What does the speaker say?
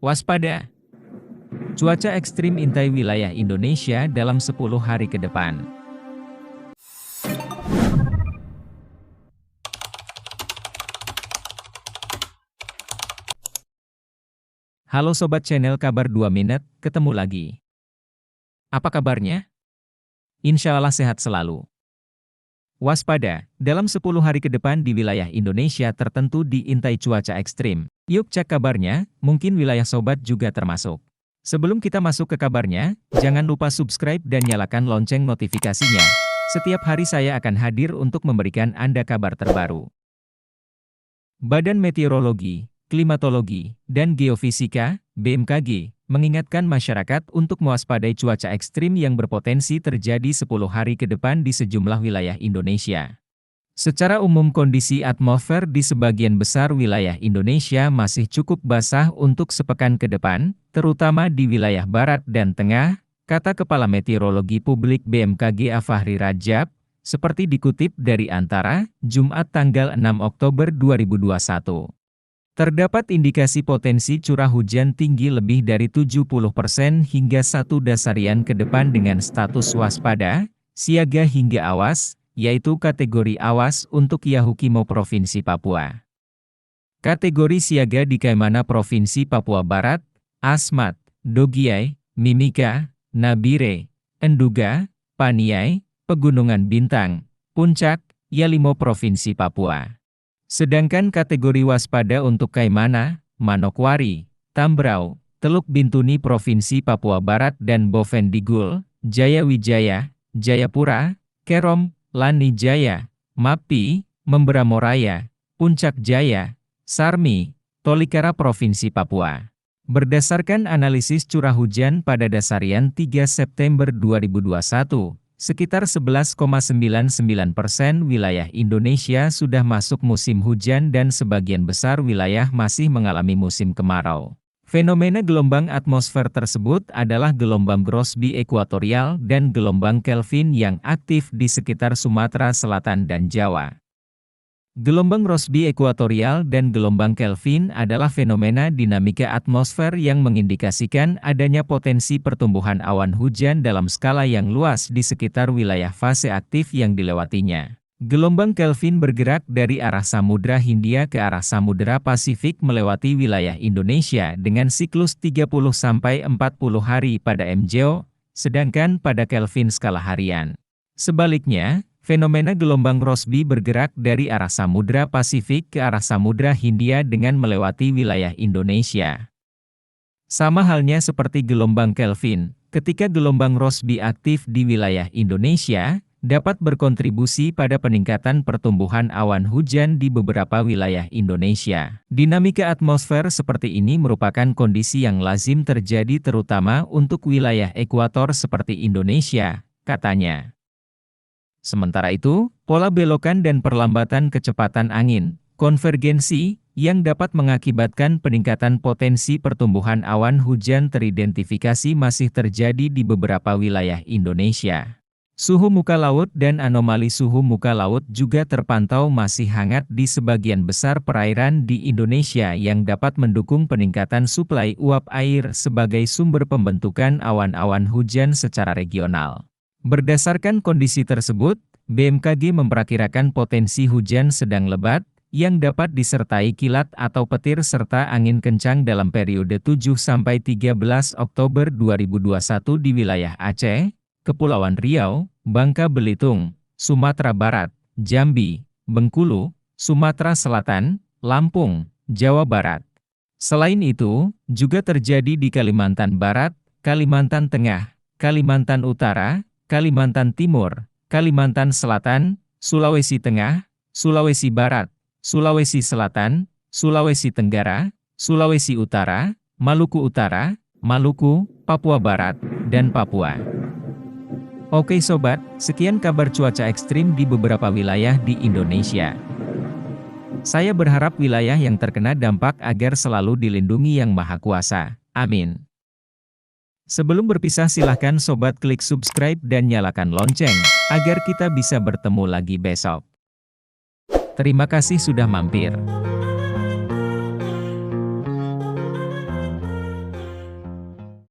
Waspada! Cuaca ekstrim intai wilayah Indonesia dalam 10 hari ke depan. Halo Sobat Channel Kabar 2 Minute, ketemu lagi. Apa kabarnya? Insya Allah sehat selalu. Waspada, dalam 10 hari ke depan di wilayah Indonesia tertentu diintai cuaca ekstrim. Yuk cek kabarnya, mungkin wilayah Sobat juga termasuk. Sebelum kita masuk ke kabarnya, jangan lupa subscribe dan nyalakan lonceng notifikasinya. Setiap hari saya akan hadir untuk memberikan Anda kabar terbaru. Badan Meteorologi, Klimatologi, dan Geofisika, BMKG, mengingatkan masyarakat untuk mewaspadai cuaca ekstrim yang berpotensi terjadi 10 hari ke depan di sejumlah wilayah Indonesia. Secara umum kondisi atmosfer di sebagian besar wilayah Indonesia masih cukup basah untuk sepekan ke depan, terutama di wilayah barat dan tengah, kata Kepala Meteorologi Publik BMKG Fahri Rajab, seperti dikutip dari Antara, Jumat tanggal 6 Oktober 2021. Terdapat indikasi potensi curah hujan tinggi lebih dari 70% hingga 1 dasarian ke depan dengan status waspada, siaga hingga awas, yaitu kategori awas untuk Yahukimo Provinsi Papua. Kategori siaga di Kaimana Provinsi Papua Barat, Asmat, Dogiai, Mimika, Nabire, Enduga, Paniai, Pegunungan Bintang, Puncak, Yalimo Provinsi Papua. Sedangkan kategori waspada untuk Kaimana, Manokwari, Tambrau, Teluk Bintuni Provinsi Papua Barat dan Bovendigul, Jayawijaya, Jayapura, Kerom, Lani Jaya, Mapi, Memberamo Raya, Puncak Jaya, Sarmi, Tolikara Provinsi Papua. Berdasarkan analisis curah hujan pada dasarian 3 September 2021, sekitar 11,99% wilayah Indonesia sudah masuk musim hujan dan sebagian besar wilayah masih mengalami musim kemarau. Fenomena gelombang atmosfer tersebut adalah gelombang Rossby ekuatorial dan gelombang Kelvin yang aktif di sekitar Sumatera Selatan dan Jawa. Gelombang Rossby ekuatorial dan gelombang Kelvin adalah fenomena dinamika atmosfer yang mengindikasikan adanya potensi pertumbuhan awan hujan dalam skala yang luas di sekitar wilayah fase aktif yang dilewatinya. Gelombang Kelvin bergerak dari arah Samudra Hindia ke arah Samudra Pasifik melewati wilayah Indonesia dengan siklus 30-40 hari pada MJO, sedangkan pada Kelvin skala harian. Sebaliknya, fenomena gelombang Rossby bergerak dari arah Samudra Pasifik ke arah Samudra Hindia dengan melewati wilayah Indonesia. Sama halnya seperti gelombang Kelvin, ketika gelombang Rossby aktif di wilayah Indonesia, dapat berkontribusi pada peningkatan pertumbuhan awan hujan di beberapa wilayah Indonesia. Dinamika atmosfer seperti ini merupakan kondisi yang lazim terjadi terutama untuk wilayah ekuator seperti Indonesia, katanya. Sementara itu, pola belokan dan perlambatan kecepatan angin, konvergensi, yang dapat mengakibatkan peningkatan potensi pertumbuhan awan hujan teridentifikasi masih terjadi di beberapa wilayah Indonesia. Suhu muka laut dan anomali suhu muka laut juga terpantau masih hangat di sebagian besar perairan di Indonesia yang dapat mendukung peningkatan suplai uap air sebagai sumber pembentukan awan-awan hujan secara regional. Berdasarkan kondisi tersebut, BMKG memperkirakan potensi hujan sedang lebat, yang dapat disertai kilat atau petir serta angin kencang dalam periode 7-13 Oktober 2021 di wilayah Aceh, Kepulauan Riau, Bangka Belitung, Sumatera Barat, Jambi, Bengkulu, Sumatera Selatan, Lampung, Jawa Barat. Selain itu, juga terjadi di Kalimantan Barat, Kalimantan Tengah, Kalimantan Utara, Kalimantan Timur, Kalimantan Selatan, Sulawesi Tengah, Sulawesi Barat, Sulawesi Selatan, Sulawesi Tenggara, Sulawesi Utara, Maluku Utara, Maluku, Papua Barat, dan Papua. Oke Sobat, sekian kabar cuaca ekstrim di beberapa wilayah di Indonesia. Saya berharap wilayah yang terkena dampak agar selalu dilindungi Yang Maha Kuasa. Amin. Sebelum berpisah silahkan Sobat klik subscribe dan nyalakan lonceng, agar kita bisa bertemu lagi besok. Terima kasih sudah mampir.